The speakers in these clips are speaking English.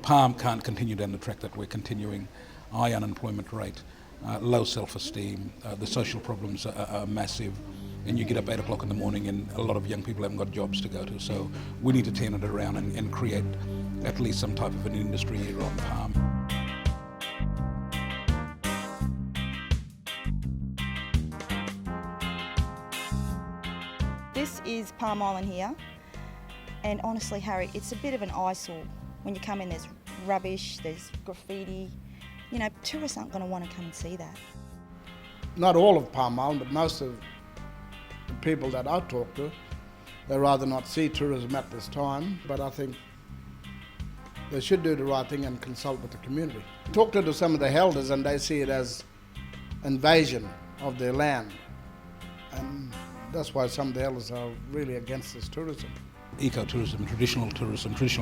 Palm can't continue down the track that we're continuing. High unemployment rate, low self-esteem, the social problems are massive, and you get up 8 o'clock in the morning and a lot of young people haven't got jobs to go to. So we need to turn it around and create at least some type of an industry here on Palm. This is Palm Island here, and honestly, Harry, it's a bit of an eyesore. When you come in, there's rubbish, there's graffiti. You know, tourists aren't going to want to come and see that. Not all of Palm Island, but most of the people that I talk to, they rather not see tourism at this time, but I think they should do the right thing and consult with the community. Talk to some of the elders and they see it as invasion of their land. And that's why some of the elders are really against this tourism. Ecotourism, traditional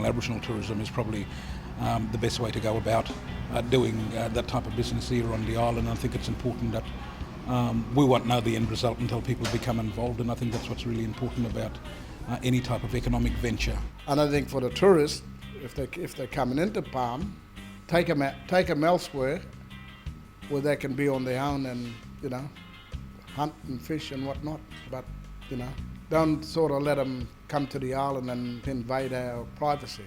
Aboriginal tourism is probably the best way to go about doing that type of business here on the island. I think it's important that we won't know the end result until people become involved, and I think that's what's really important about any type of economic venture. And I think for the tourists, if they're coming into Palm, take them elsewhere where they can be on their own and, you know, hunt and fish and whatnot. But, you know, don't sort of let them come to the island and invade our privacy.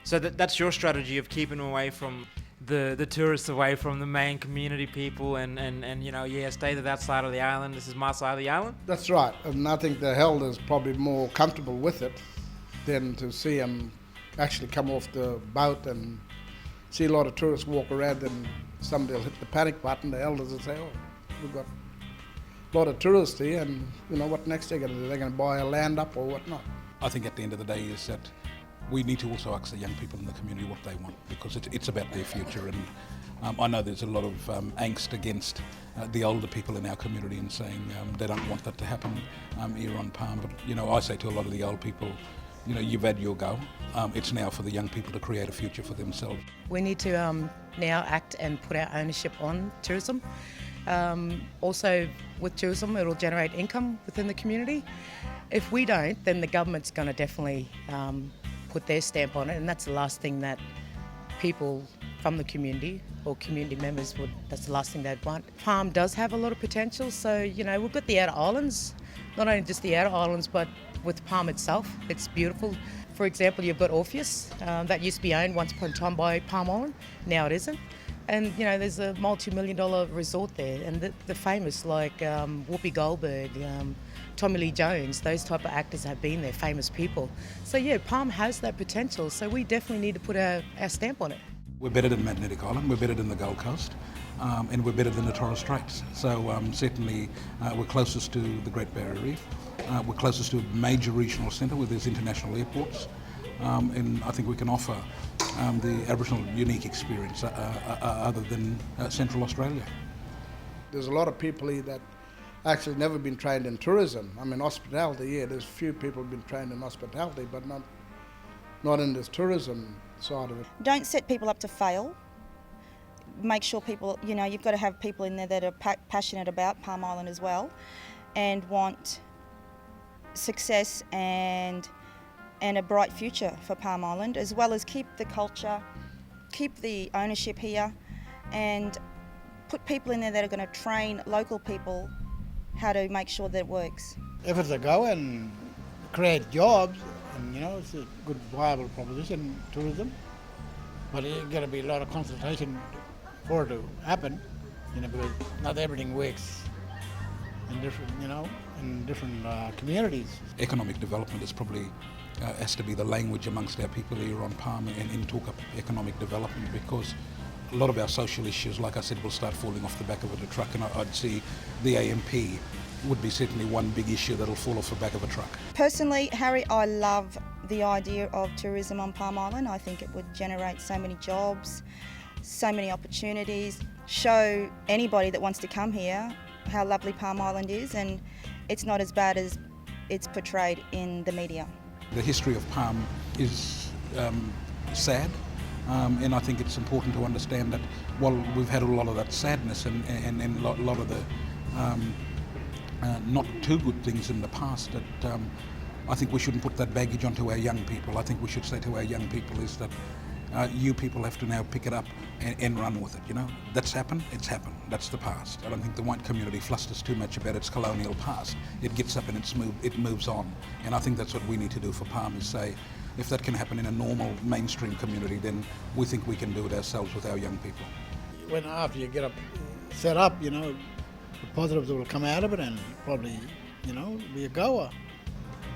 So that's your strategy of keeping away from the tourists, away from the main community people, and you know, yeah, stay to that side of the island. This is my side of the island. That's right, and I think the elders probably more comfortable with it than to see them actually come off the boat and see a lot of tourists walk around and somebody will hit the panic button. The elders will say, "Oh, we've got a lot of tourists here, and you know what next they're going to do? They're going to buy a land up or whatnot." I think at the end of the day is that we need to also ask the young people in the community what they want, because it's about their future. And I know there's a lot of angst against the older people in our community and saying they don't want that to happen here on Palm. But, you know, I say to a lot of the old people, you know, you've had your go. It's now for the young people to create a future for themselves. We need to now act and put our ownership on tourism. Also, with tourism, it'll generate income within the community. If we don't, then the government's going to definitely put their stamp on it, and that's the last thing that people from the community or community members that's the last thing they'd want. Palm does have a lot of potential, so, you know, we've got the outer islands, not only just the outer islands, but with Palm itself, it's beautiful. For example, you've got Orpheus, that used to be owned once upon a time by Palm Island, now it isn't. And, you know, there's a multi-million-dollar resort there, and the famous like Whoopi Goldberg, Tommy Lee Jones, those type of actors have been there, famous people. So yeah, Palm has that potential, so we definitely need to put our stamp on it. We're better than Magnetic Island, we're better than the Gold Coast, and we're better than the Torres Straits. So certainly we're closest to the Great Barrier Reef, we're closest to a major regional centre where there's international airports, and I think we can offer the Aboriginal unique experience other than Central Australia. There's a lot of people here that actually never been trained in tourism. I mean, hospitality, yeah, there's few people who've been trained in hospitality, but not in this tourism side of it. Don't set people up to fail. Make sure people, you know, you've got to have people in there that are passionate about Palm Island as well and want success and a bright future for Palm Island, as well as keep the culture, keep the ownership here, and put people in there that are going to train local people how to make sure that it works. If it's a go and create jobs, and you know, it's a good viable proposition, tourism, but there's got to be a lot of consultation for it to happen, you know, because not everything works in different, you know, in different communities. Economic development is probably has to be the language amongst our people here on Palm and talk up economic development, because a lot of our social issues, like I said, will start falling off the back of a truck, and I'd see the AMP would be certainly one big issue that'll fall off the back of a truck. Personally, Harry, I love the idea of tourism on Palm Island. I think it would generate so many jobs, so many opportunities, show anybody that wants to come here how lovely Palm Island is, and it's not as bad as it's portrayed in the media. The history of Palm is sad, and I think it's important to understand that while we've had a lot of that sadness and a lot of the not too good things in the past, that I think we shouldn't put that baggage onto our young people. I think we should say to our young people is that you people have to now pick it up and run with it, you know. That's happened, it's happened. That's the past. I don't think the white community flusters too much about its colonial past. It gets up and it moves on. And I think that's what we need to do for Palm, is say, if that can happen in a normal mainstream community, then we think we can do it ourselves with our young people. When after you get up, set up, you know, the positives that will come out of it, and probably, you know, be a goer.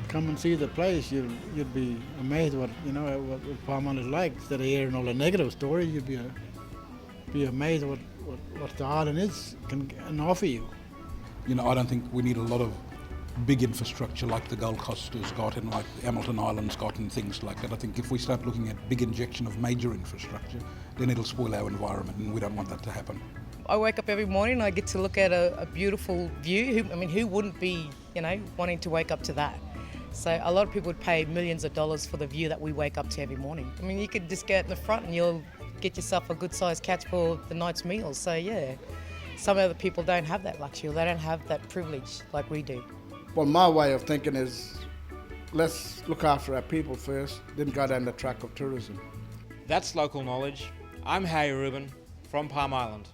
Come and see the place. You'd be amazed what what Palm Island is like. Instead of hearing all the negative stories, you'd be amazed what the island can offer you. You know, I don't think we need a lot of big infrastructure like the Gold Coast has got and like Hamilton Island's got and things like that. I think if we start looking at big injection of major infrastructure, then it'll spoil our environment, and we don't want that to happen. I wake up every morning and I get to look at a beautiful view. Who wouldn't be, wanting to wake up to that? So a lot of people would pay millions of dollars for the view that we wake up to every morning. You could just get in the front and you'll get yourself a good sized catch for the night's meal. So yeah, some other people don't have that luxury. They don't have that privilege like we do. Well, my way of thinking is, let's look after our people first, then go down the track of tourism. That's local knowledge. I'm Harry Rubin from Palm Island.